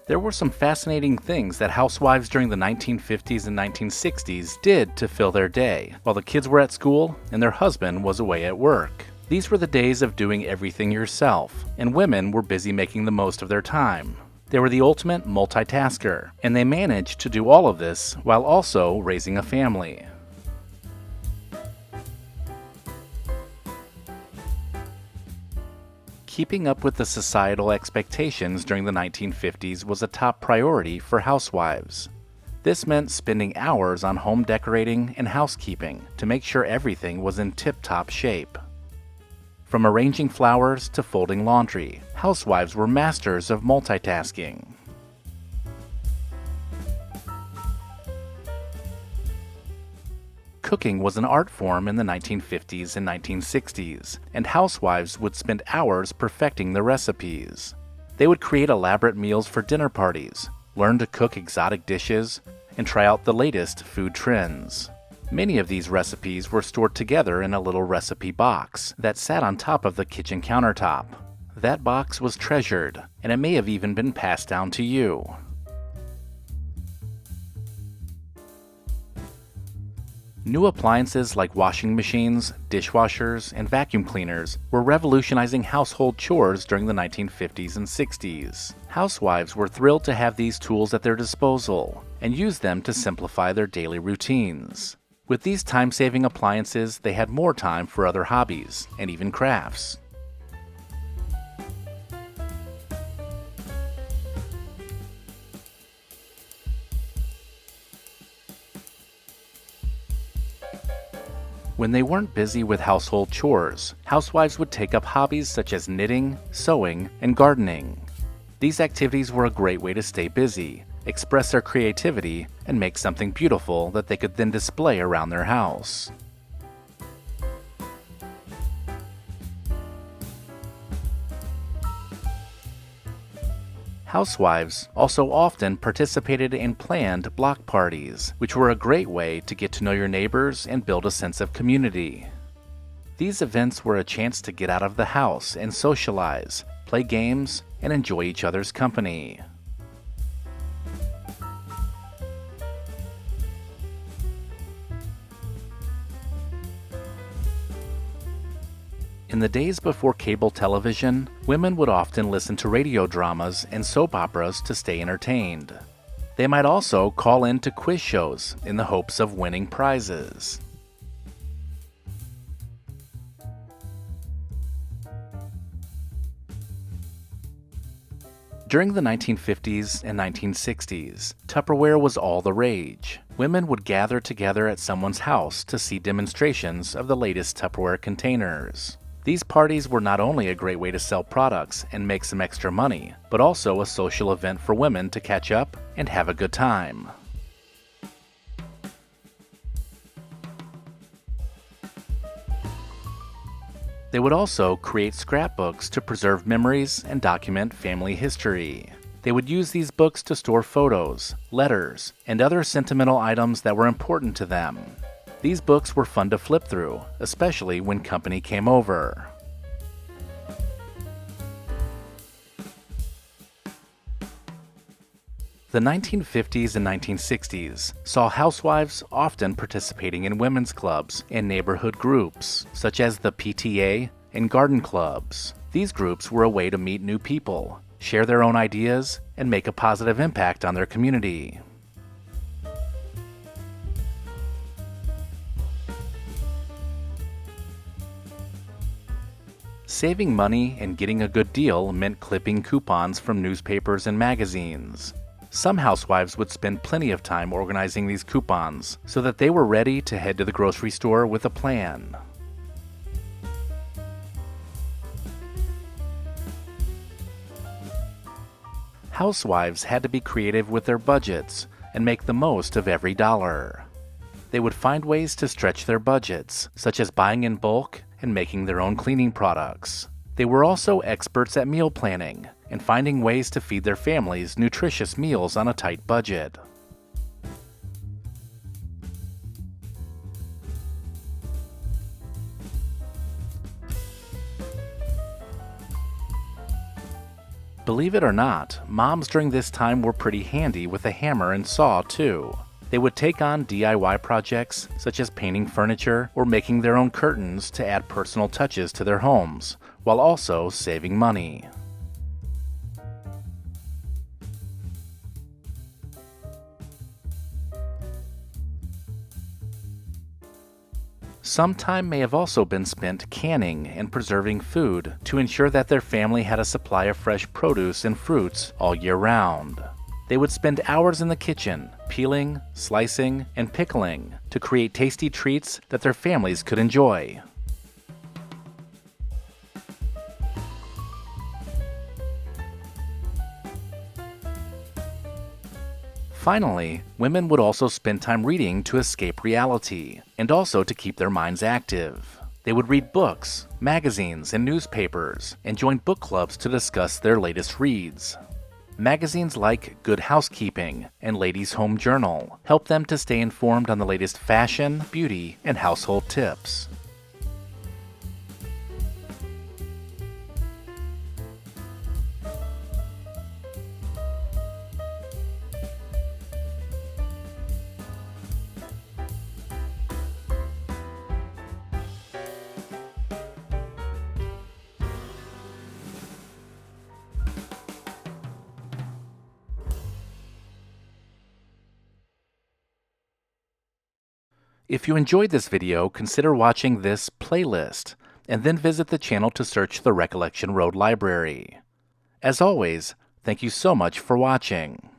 There were some fascinating things that housewives during the 1950s and 1960s did to fill their day, while the kids were at school and their husband was away at work. These were the days of doing everything yourself, and women were busy making the most of their time. They were the ultimate multitasker, and they managed to do all of this while also raising a family. Keeping up with the societal expectations during the 1950s was a top priority for housewives. This meant spending hours on home decorating and housekeeping to make sure everything was in tip-top shape. From arranging flowers to folding laundry, housewives were masters of multitasking. Cooking was an art form in the 1950s and 1960s, and housewives would spend hours perfecting the recipes. They would create elaborate meals for dinner parties, learn to cook exotic dishes, and try out the latest food trends. Many of these recipes were stored together in a little recipe box that sat on top of the kitchen countertop. That box was treasured, and it may have even been passed down to you. New appliances like washing machines, dishwashers, and vacuum cleaners were revolutionizing household chores during the 1950s and 60s. Housewives were thrilled to have these tools at their disposal and used them to simplify their daily routines. With these time-saving appliances, they had more time for other hobbies and even crafts. When they weren't busy with household chores, housewives would take up hobbies such as knitting, sewing, and gardening. These activities were a great way to stay busy, express their creativity, and make something beautiful that they could then display around their house. Housewives also often participated in planned block parties, which were a great way to get to know your neighbors and build a sense of community. These events were a chance to get out of the house and socialize, play games, and enjoy each other's company. In the days before cable television, women would often listen to radio dramas and soap operas to stay entertained. They might also call in to quiz shows in the hopes of winning prizes. During the 1950s and 1960s, Tupperware was all the rage. Women would gather together at someone's house to see demonstrations of the latest Tupperware containers. These parties were not only a great way to sell products and make some extra money, but also a social event for women to catch up and have a good time. They would also create scrapbooks to preserve memories and document family history. They would use these books to store photos, letters, and other sentimental items that were important to them. These books were fun to flip through, especially when company came over. The 1950s and 1960s saw housewives often participating in women's clubs and neighborhood groups, such as the PTA and garden clubs. These groups were a way to meet new people, share their own ideas, and make a positive impact on their community. Saving money and getting a good deal meant clipping coupons from newspapers and magazines. Some housewives would spend plenty of time organizing these coupons so that they were ready to head to the grocery store with a plan. Housewives had to be creative with their budgets and make the most of every dollar. They would find ways to stretch their budgets, such as buying in bulk and making their own cleaning products. They were also experts at meal planning and finding ways to feed their families nutritious meals on a tight budget. Believe it or not, moms during this time were pretty handy with a hammer and saw too. They would take on DIY projects such as painting furniture or making their own curtains to add personal touches to their homes, while also saving money. Some time may have also been spent canning and preserving food to ensure that their family had a supply of fresh produce and fruits all year round. They would spend hours in the kitchen, peeling, slicing, and pickling to create tasty treats that their families could enjoy. Finally, women would also spend time reading to escape reality, and also to keep their minds active. They would read books, magazines, and newspapers, and join book clubs to discuss their latest reads. Magazines like Good Housekeeping and Ladies' Home Journal help them to stay informed on the latest fashion, beauty, and household tips. If you enjoyed this video, consider watching this playlist, and then visit the channel to search the Recollection Road Library. As always, thank you so much for watching.